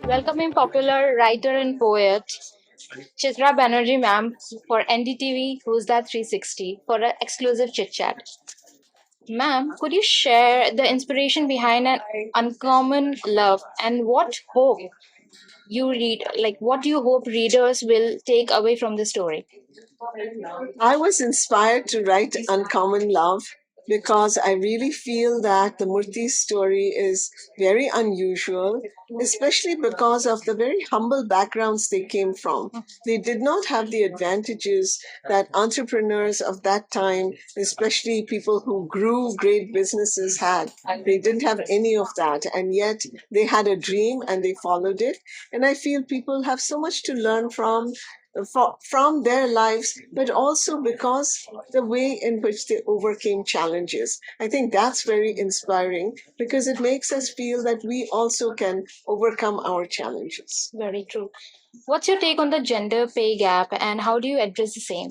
welcoming popular writer and poet Chitra Banerjee ma'am for NDTV Who's That 360 for an exclusive chit chat. Ma'am, could you share the inspiration behind an uncommon love and what do you hope readers will take away from the story? I was inspired to write Uncommon Love because I really feel that the Murthy story is very unusual, especially because of the very humble backgrounds they came from. They did not have the advantages that entrepreneurs of that time, especially people who grew great businesses, had. They didn't have any of that, and yet they had a dream and they followed it. And I feel people have so much to learn from their lives, but also because the way in which they overcame challenges. I think that's very inspiring because it makes us feel that we also can overcome our challenges. Very true. What's your take on the gender pay gap and how do you address the same?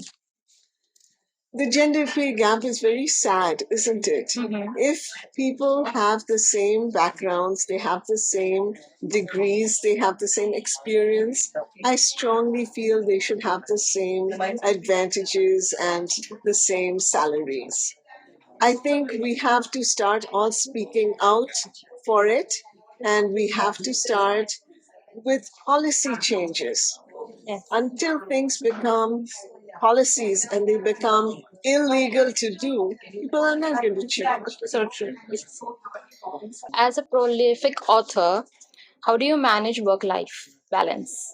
The gender pay gap is very sad, isn't it? If people have the same backgrounds, they have the same degrees, they have the same experience, I strongly feel they should have the same advantages and the same salaries. I think we have to start all speaking out for it, and we have to start with policy changes. Yes. Until things become policies and they become illegal to do, people are not going to change. So true. As a prolific author, how do you manage work life balance?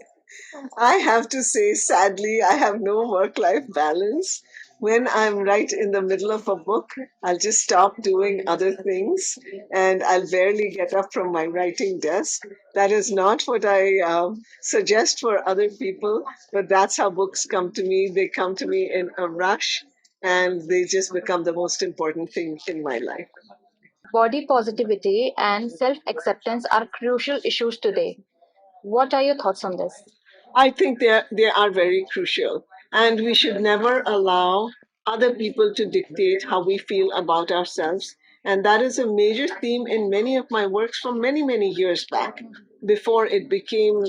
I have to say, sadly, I have no work life balance. When I'm right in the middle of a book, I'll just stop doing other things and I'll barely get up from my writing desk. That is not what I suggest for other people, but that's how books come to me. They come to me in a rush and they just become the most important thing in my life. Body positivity and self acceptance are crucial issues today. What are your thoughts on this? I think they are very crucial, and we should never allow other people to dictate how we feel about ourselves. And that is a major theme in many of my works from many years back, before it became,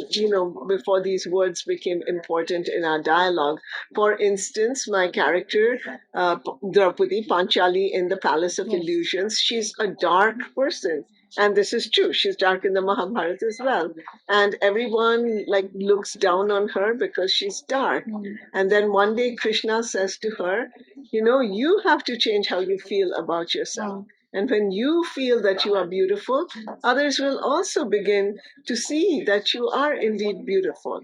before these words became important in our dialogue. For instance, my character, Draupadi Panchali in the Palace of Illusions, she's a dark person. And this is true. She's dark in the Mahabharata as well, and everyone like looks down on her because she's dark. And then one day Krishna says to her, you have to change how you feel about yourself. And when you feel that you are beautiful, others will also begin to see that you are indeed beautiful.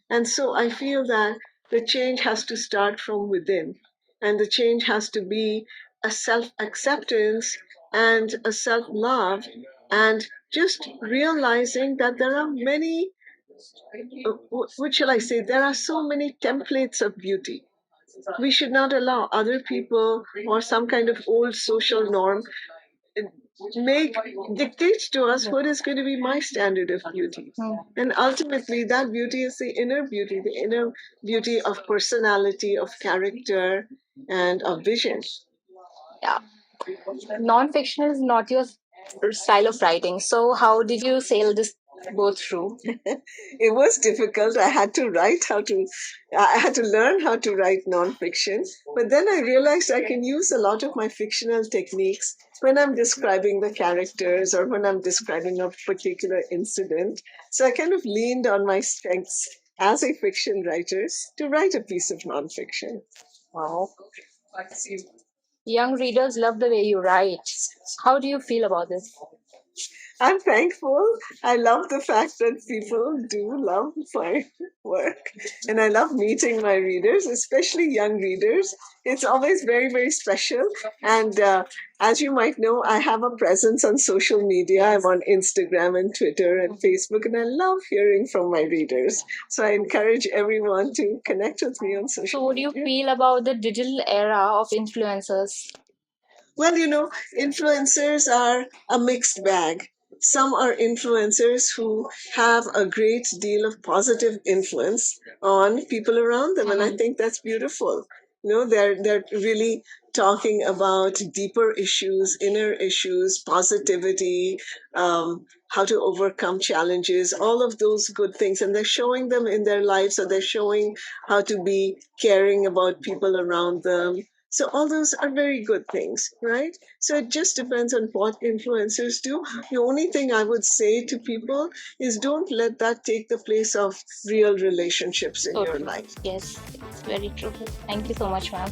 And so I feel that the change has to start from within, and the change has to be a self acceptance and a self love, and just realizing that there are many, what shall I say, there are so many templates of beauty. We should not allow other people or some kind of old social norm make dictates to us what is going to be my standard of beauty. And ultimately, that beauty is the inner beauty of personality, of character, and of vision. Yeah. Non-fiction is not your style of writing. So how did you sail this both through? It was difficult. I had to learn how to write nonfiction. But then I realized I can use a lot of my fictional techniques when I'm describing the characters or when I'm describing a particular incident. So I kind of leaned on my strengths as a fiction writer to write a piece of nonfiction. Wow. Young readers love the way you write. How do you feel about this? I'm thankful. I love the fact that people do love my work. And I love meeting my readers, especially young readers. It's always very special. And as you might know, I have a presence on social media. I'm on Instagram and Twitter and Facebook, and I love hearing from my readers. So I encourage everyone to connect with me on social So, what do you feel about the digital era of influencers? Well, influencers are a mixed bag. Some are influencers who have a great deal of positive influence on people around them, and I think that's beautiful. They're really talking about deeper issues, inner issues, positivity, how to overcome challenges, all of those good things, and they're showing them in their lives. So they're showing how to be caring about people around them. So all those are very good things, right? So it just depends on what influencers do. The only thing I would say to people is don't let that take the place of real relationships in So your true. life. Yes, it's very true. Thank you so much, ma'am.